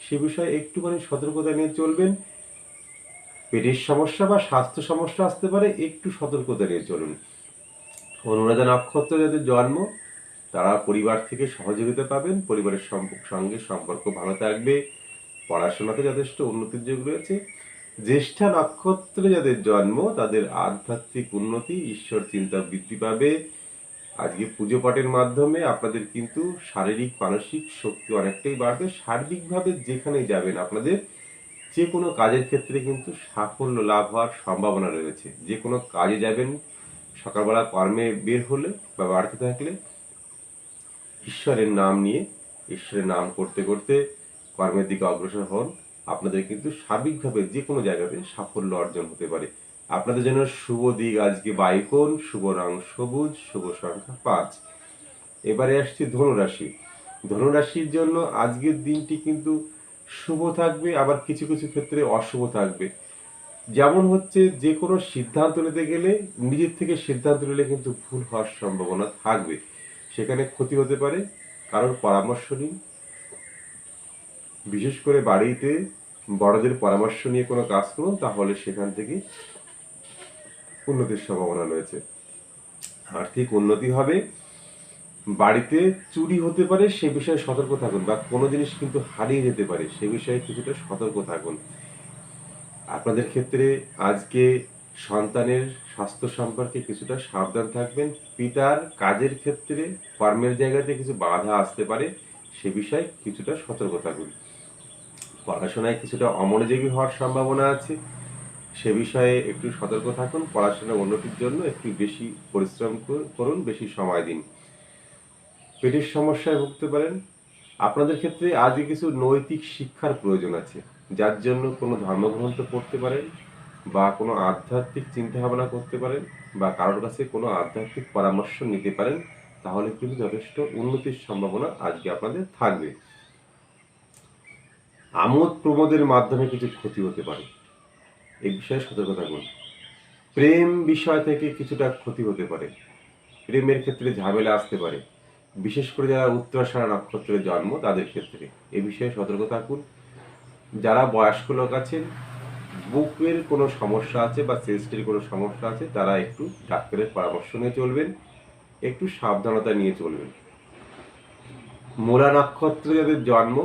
সে বিষয়ে একটুখানি সতর্কতা নিয়ে চলবেন। পেটের সমস্যা বা স্বাস্থ্য সমস্যা আসতে পারে, একটু সতর্কতা নিয়ে চলুন। অনুরাধা নক্ষত্রে যাদের জন্ম, তারা পরিবার থেকে সহযোগিতা পাবেন, পরিবারের সঙ্গে সম্পর্ক ভালো থাকবে, পড়াশোনাতে যথেষ্ট উন্নতির যোগ রয়েছে। জ্যেষ্ঠা নক্ষত্রে যাদের জন্ম, তাদের আধ্যাত্মিক উন্নতি, ঈশ্বর চিন্তা বৃদ্ধি পাবে। আজকে পুজো পাঠের মাধ্যমে আপনাদের কিন্তু শারীরিক মানসিক শক্তি অনেকটাই বাড়বে। সার্বিকভাবে যেখানেই যাবেন আপনাদের যে কোনো কাজের ক্ষেত্রে কিন্তু সাফল্য লাভ হওয়ার সম্ভাবনা রয়েছে। যে কোনো কাজে যাবেন, সকালবেলা কর্মে বের হলে বা বাড়িতে থাকলে ঈশ্বরের নাম নিয়ে, ঈশ্বরের নাম করতে করতে কর্মের দিকে অগ্রসর হন। আপনাদের কিন্তু সার্বিকভাবে যে কোনো জায়গাতে সাফল্য অর্জন হতে পারে। আপনাদের জন্য শুভ দিক আজকে বায়ুকোণ, শুভ রং সবুজ, শুভ সংখ্যা 5। এবারে আসছি ধনুরাশি। ধনুরাশির জন্য আজকের দিনটি কিন্তু শুভ থাকবে, আবার কিছু কিছু ক্ষেত্রে অশুভ থাকবে। যেমন হচ্ছে, যে কোনো সিদ্ধান্ত নিতে গেলে নিজের থেকে সিদ্ধান্ত নিলে কিন্তু ভুল হওয়ার সম্ভাবনা থাকবে, সেখানে ক্ষতি হতে পারে। কারোর পরামর্শ নিন, বিশেষ করে বাড়িতে বড়দের পরামর্শ নিয়ে কোনো কাজ করুন, তাহলে সেখান থেকে উন্নতির সম্ভাবনা রয়েছে। আর্থিক উন্নতি হবে। বাড়িতে চুরি হতে পারে, সে বিষয়ে সতর্ক থাকুন, বা কোনো জিনিস কিন্তু হারিয়ে যেতে পারে, সে বিষয়ে কিছুটা সতর্ক থাকুন। আপনাদের ক্ষেত্রে আজকে সন্তানের স্বাস্থ্য সম্পর্কে কিছুটা সাবধান থাকবেন। পিতার কাজের ক্ষেত্রে, কর্মের জায়গাতে কিছু বাধা আসতে পারে, সে বিষয়ে কিছুটা সতর্ক থাকুন। পড়াশোনায় কিছুটা অমনোযোগী হওয়ার সম্ভাবনা আছে, সে বিষয়ে একটু সতর্ক থাকুন। পড়াশোনার উন্নতির জন্য একটু বেশি পরিশ্রম করুন, বেশি সময় দিন। পেটের সমস্যায় ভুগতে পারেন। আপনাদের ক্ষেত্রে আজকে কিছু নৈতিক শিক্ষার প্রয়োজন আছে, যার জন্য কোনো ধর্মগ্রন্থ পড়তে পারেন, বা কোনো আধ্যাত্মিক চিন্তা ভাবনা করতে পারেন, বা কারোর কাছে কোনো আধ্যাত্মিক পরামর্শ নিতে পারেন। তাহলে কিন্তু যথেষ্ট উন্নতির সম্ভাবনা আজকে আপনাদের থাকবে। আমোদ প্রমোদের মাধ্যমে কিছু ক্ষতি হতে পারে, এই বিষয়ে সতর্ক থাকুন। প্রেম বিষয় থেকে কিছুটা ক্ষতি হতে পারে, প্রেমের ক্ষেত্রে ঝামেলা আসতে পারে, বিশেষ করে যারা উত্তরাষাঢ়া নক্ষত্রের জন্ম, তাদের ক্ষেত্রে এ বিষয়ে সতর্ক থাকুন। যারা বয়স্ক লোক আছেন, বুকের কোনো সমস্যা আছে বা চেস্টের কোনো সমস্যা আছে, তারা একটু ডাক্তারের পরামর্শ নিয়ে চলবেন, একটু সাবধানতা নিয়ে চলবেন। মূলা নক্ষত্রে যাদের জন্ম,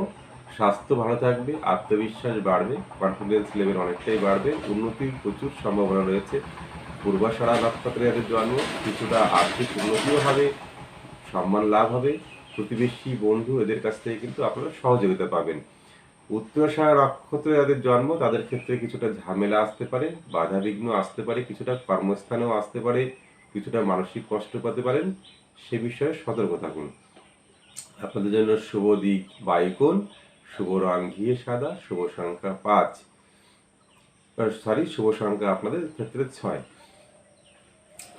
স্বাস্থ্য ভালো থাকবে, আত্মবিশ্বাস বাড়বে, কনফিডেন্স লেভেল অনেকটাই বাড়বে, উন্নতির প্রচুর সম্ভাবনা রয়েছে। পূর্বাষাঢ়া নক্ষত্রে যাদের জন্ম, কিছুটা আর্থিক উন্নতিও হবে, সম্মান লাভ হবে, প্রতিবেশী বন্ধু এদের কাছ থেকে কিন্তু আপনারা সহযোগিতা পাবেন। উত্তরাষাঢ়া নক্ষত্রে যাদের জন্ম, তাদের ক্ষেত্রে কিছুটা ঝামেলা আসতে পারে, বাধা বিঘ্ন আসতে পারে, কিছুটা কর্মস্থানেও আসতে পারে, কিছুটা মানসিক কষ্ট পেতে পারেন, সে বিষয়ে সতর্ক থাকুন। আপনাদের জন্য শুভ দিক বায়ুকোণ, শুভ রং ঘিয়ে সাদা, শুভ সংখ্যা 5, শুভ সংখ্যা আপনাদের ক্ষেত্রে 6।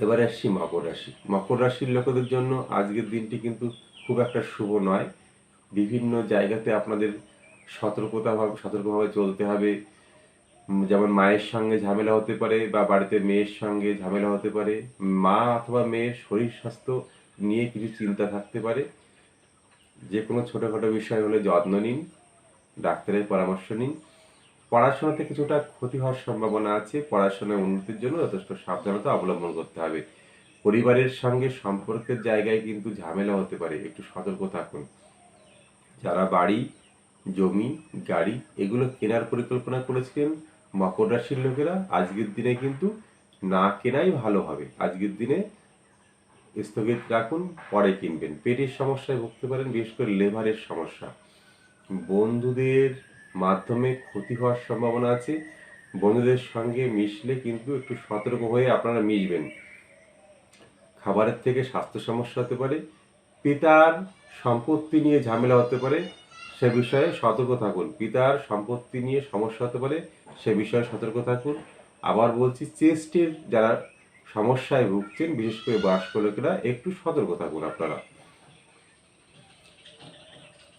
এবারে আসছি মকর রাশি। মকর রাশির লোকেদের জন্য আজকের দিনটি কিন্তু খুব একটা শুভ নয়। বিভিন্ন জায়গাতে আপনাদের সতর্কভাবে চলতে হবে। যেমন মায়ের সঙ্গে ঝামেলা হতে পারে, বা বাড়িতে মেয়ের সঙ্গে ঝামেলা হতে পারে। মা অথবা মেয়ের শরীর স্বাস্থ্য নিয়ে কিছু চিন্তা থাকতে পারে। যে কোনো ছোটোখাটো বিষয় হলে যত্ন নিন, ডাক্তারের পরামর্শ নিন। পড়াশোনাতে কিছুটা ক্ষতি হওয়ার সম্ভাবনা আছে, পড়াশোনার উন্নতির জন্য যথেষ্ট সাবধানতা অবলম্বন করতে হবে। পরিবারের সঙ্গে সম্পর্কের জায়গায় কিন্তু ঝামেলা হতে পারে, একটু সতর্ক থাকুন। যারা বাড়ি, জমি, গাড়ি এগুলো কেনার পরিকল্পনা করেছিলেন মকর রাশির লোকেরা, আজকের দিনে কিন্তু না কেনাই ভালো হবে। আজকের দিনে স্থগিত রাখুন, পরে কিনবেন। পেটের সমস্যায় ভুগতে পারেন, বিশেষ করে লিভারের সমস্যা। বন্ধুদের মাধ্যমে ক্ষতি হওয়ার সম্ভাবনা আছে। বন্ধুদের সঙ্গে মিশলে কিন্তু একটু সতর্ক হয়ে আপনারা মিশবেন। খাবারের থেকে স্বাস্থ্য সমস্যা হতে পারে। পিতার সম্পত্তি নিয়ে ঝামেলা হতে পারে, সে বিষয়ে সতর্ক থাকুন। পিতার সম্পত্তি নিয়ে সমস্যা হতে পারে, সে বিষয়ে সতর্ক থাকুন। আবার বলছি, চেস্টের যারা সমস্যায় ভুগছেন, বিশেষ করে বয়স্ক লোকেরা, একটু সতর্ক থাকুন আপনারা।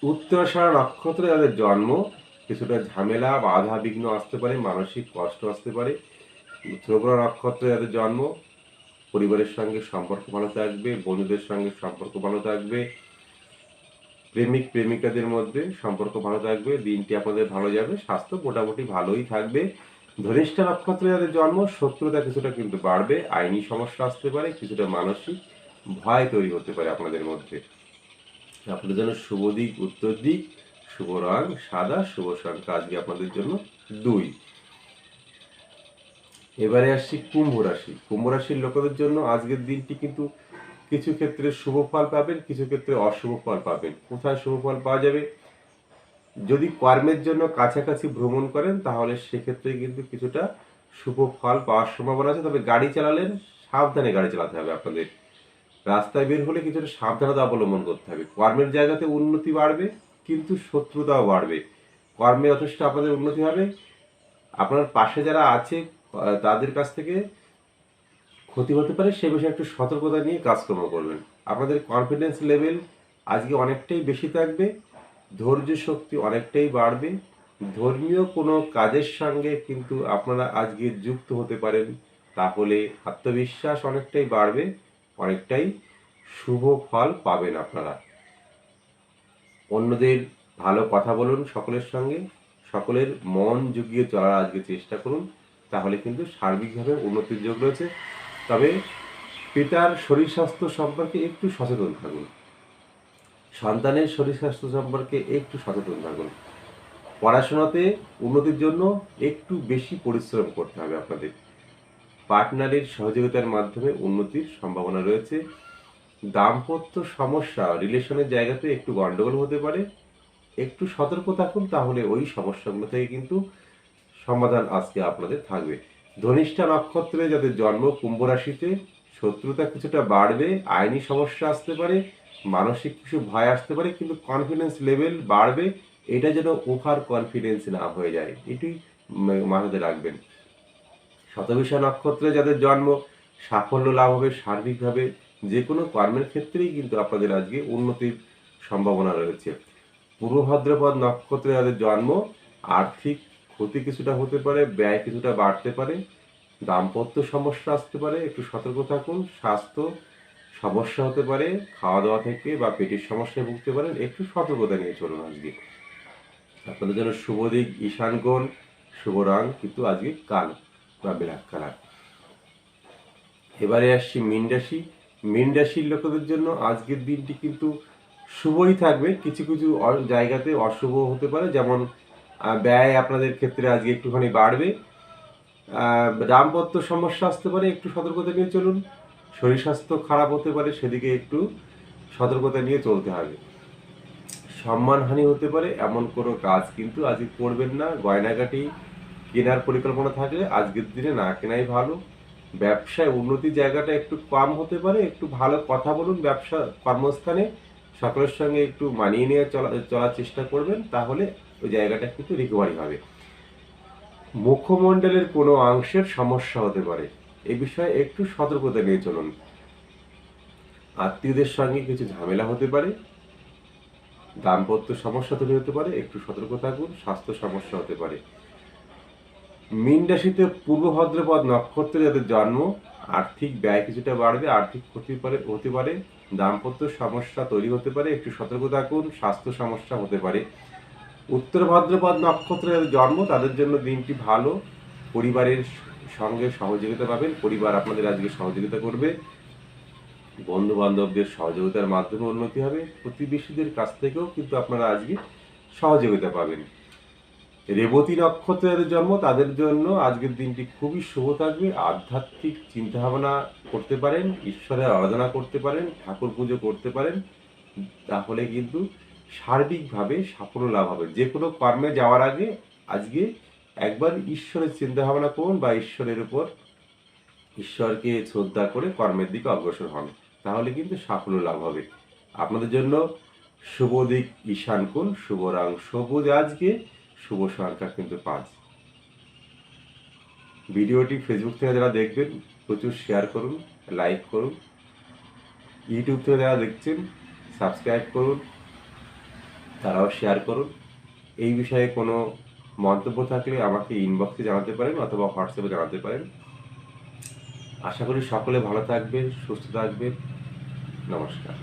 উত্তরাষাঢ়া নক্ষত্রে যাদের জন্ম, কিছুটা ঝামেলা, বাধা বিঘ্ন আসতে পারে, মানসিক কষ্ট আসতে পারে। শ্রবণ নক্ষত্রে যাদের জন্ম, পরিবারের সঙ্গে সম্পর্ক ভালো থাকবে, বন্ধুদের সঙ্গে সম্পর্ক ভালো থাকবে, প্রেমিক প্রেমিকাদের মধ্যে সম্পর্ক ভালো থাকবে, দিনটি আপনাদের ভালো যাবে, স্বাস্থ্য মোটামুটি ভালোই থাকবে। ধনিষ্ঠা নক্ষত্রে যাদের জন্ম, শত্রুতা কিছুটা কিন্তু বাড়বে, আইনি সমস্যা আসতে পারে, কিছুটা মানসিক ভয় তৈরি হতে পারে আপনাদের মধ্যে। আপনাদের জন্য শুভ দিক উত্তর দিক, শুভ রং সাদা, শুভ সংখ্যা আজকে আপনাদের জন্য 2। এবারে আসছি কুম্ভ রাশি। কুম্ভ রাশির লোকেদের জন্য আজকের দিনটি কিন্তু কিছু ক্ষেত্রে শুভ ফল পাবেন, কিছু ক্ষেত্রে অশুভ ফল পাবেন। কোথায় শুভ ফল পাওয়া যাবে? যদি কর্মের জন্য কাছাকাছি ভ্রমণ করেন তাহলে সেক্ষেত্রে কিন্তু কিছুটা শুভ ফল পাওয়ার সম্ভাবনা আছে। তবে গাড়ি চালালেন সাবধানে গাড়ি চালাতে হবে আপনাদের। রাস্তায় বের হলে কিছুটা সাবধানতা অবলম্বন করতে হবে। কর্মের জায়গাতে উন্নতি বাড়বে, কিন্তু শত্রুতাও বাড়বে। কর্মে যথেষ্ট আপনাদের উন্নতি হবে। আপনার পাশে যারা আছে তাদের কাছ থেকে ক্ষতি হতে পারে, সে বিষয়ে একটু সতর্কতা নিয়ে কাজকর্ম করবেন। আপনাদের কনফিডেন্স লেভেল আজকে অনেকটাই বেশি থাকবে, ধৈর্য শক্তি অনেকটাই বাড়বে। ধর্মীয় কোনো কাজের সঙ্গে কিন্তু আপনারা আজকে যুক্ত হতে পারেন, তাহলে আত্মবিশ্বাস অনেকটাই বাড়বে, অনেকটাই শুভ ফল পাবেন আপনারা। অন্যদের ভালো কথা বলুন সকলের সঙ্গে, সকলের মন জুগিয়ে চলার আজকে চেষ্টা করুন, তাহলে কিন্তু সার্বিকভাবে উন্নতির যোগ রয়েছে। তবে পিতার শরীর স্বাস্থ্য সম্পর্কে একটু সচেতন থাকুন, সন্তানের শরীর স্বাস্থ্য সম্পর্কে একটু সচেতন থাকুন। পড়াশোনাতে উন্নতির জন্য একটু বেশি পরিশ্রম করতে হবে আপনাদের। পার্টনারের সহযোগিতার মাধ্যমে উন্নতির সম্ভাবনা রয়েছে। দাম্পত্য সমস্যা, রিলেশনের জায়গাতে একটু গন্ডগোল হতে পারে, একটু সতর্ক থাকুন, তাহলে ওই সমস্যাগুলো থেকে কিন্তু সমাধান আজকে আপনাদের থাকবে। ধনিষ্ঠা নক্ষত্রে যাদের জন্ম, কুম্ভ রাশিতে, শত্রুতা কিছুটা বাড়বে, আইনি সমস্যা আসতে পারে, মানসিক কিছু ভয় আসতে পারে, কিন্তু কনফিডেন্স লেভেল বাড়বে। এটা যেন ওভার কনফিডেন্স না হয়ে যায়, এটি মাথাতে রাখবেন। শতবিশা নক্ষত্রে যাদের জন্ম, সাফল্য লাভ হবে সার্বিকভাবে। যে কোনো কর্মের ক্ষেত্রেই কিন্তু আপনাদের আজকে উন্নতির সম্ভাবনা রয়েছে। পূর্ব ভাদ্রপদ নক্ষত্রে যাদের জন্ম, আর্থিক ক্ষতি কিছুটা হতে পারে, ব্যয় কিছুটা বাড়তে পারে, দাম্পত্য সমস্যা আসতে পারে, একটু সতর্ক থাকুন। স্বাস্থ্য সমস্যা হতে পারে, খাওয়া দাওয়া থেকে বা পেটের সমস্যায় ভুগতে পারেন, একটু সতর্কতা নিয়ে চলুন আজকে। আপনাদের জন্য শুভ দিক ঈশান কোণ, শুভ রং কিন্তু আজকে কালো বা ব্ল্যাক কালার। এবারে আসছি মীন রাশি। মীন রাশির লোকেদের জন্য আজকের দিনটি কিন্তু শুভই থাকবে, কিছু কিছু জায়গাতে অশুভ হতে পারে, যেমন ব্যয় আপনাদের ক্ষেত্রে আজকে একটুখানি বাড়বে। দাম্পত্য সমস্যা আসতে পারে, একটু সতর্কতা নিয়ে চলুন। শরীর স্বাস্থ্য খারাপ হতে পারে, সেদিকে একটু সতর্কতা নিয়ে চলতে হবে। সম্মানহানি হতে পারে, এমন কোনো কাজ কিন্তু আজকে করবেন না। গয়নাগাটি কেনার পরিকল্পনা থাকলে আজকের দিনে না কেনাই ভালো। ব্যবসায় উন্নতির জায়গাটা একটু কম হতে পারে, একটু ভালো কথা বলুন। ব্যবসা কর্মস্থানে সকলের সঙ্গে একটু মানিয়ে নিয়ে চলার চেষ্টা করবেন, তাহলে ওই জায়গাটা কিন্তু রিকভারি হবে। মুখমণ্ডলের কোনো অংশের সমস্যা হতে পারে, এই বিষয়ে একটু সতর্কতা নিয়ে চলুন। আত্মীয়দের সঙ্গে কিছু ঝামেলা হতে পারে, দাম্পত্য সমস্যা তৈরি হতে পারে, একটু সতর্ক থাকুন। স্বাস্থ্য সমস্যা হতে পারে। মীন রাশিতে পূর্ব ভাদ্রপদ নক্ষত্রে যাদের জন্ম, আর্থিক ব্যয় কিছুটা বাড়বে, আর্থিক ক্ষতি হতে পারে, দাম্পত্য সমস্যা তৈরি হতে পারে, একটু সতর্ক থাকুন। স্বাস্থ্য সমস্যা হতে পারে। উত্তর ভাদ্রপদ নক্ষত্রে যাদের জন্ম, তাদের জন্য দিনটি ভালো। পরিবারের সঙ্গে সহযোগিতা পাবেন, পরিবার আপনাদের আজকে সহযোগিতা করবে। বন্ধু বান্ধবদের সহযোগিতার মাধ্যমে উন্নতি হবে, প্রতিবেশীদের কাছ থেকেও কিন্তু আপনারা আজকে সহযোগিতা পাবেন। রেবতী নক্ষত্রের জন্ম তাদের জন্য আজকের দিনটি খুবই শুভ থাকবে। আধ্যাত্মিক চিন্তাভাবনা করতে পারেন, ঈশ্বরের আরাধনা করতে পারেন, ঠাকুর পুজো করতে পারেন, তাহলে কিন্তু সার্বিকভাবে সাফল্য লাভ হবে। যে কোনো কর্মে যাওয়ার আগে আজকে একবার ঈশ্বরের চিন্তাভাবনা করুন বা ঈশ্বরকে শ্রদ্ধা করে কর্মের দিকে অগ্রসর হন, তাহলে কিন্তু সাফল্য লাভ হবে। আপনাদের জন্য শুভ দিক ঈশান কোণ, শুভ রং সবুজ, আজকে শুভ সংখ্যা কিন্তু 5। ভিডিওটি ফেসবুক থেকে যারা দেখবেন প্রচুর শেয়ার করুন, লাইক করুন। ইউটিউব থেকে যারা দেখছেন সাবস্ক্রাইব করুন, তারাও শেয়ার করুন। এই বিষয়ে কোনো মন্তব্য থাকলে আমাকে ইনবক্সে জানাতে পারেন অথবা হোয়াটসঅ্যাপে জানাতে পারেন। আশা করি সকলে ভালো থাকবেন, সুস্থ থাকবেন। নমস্কার।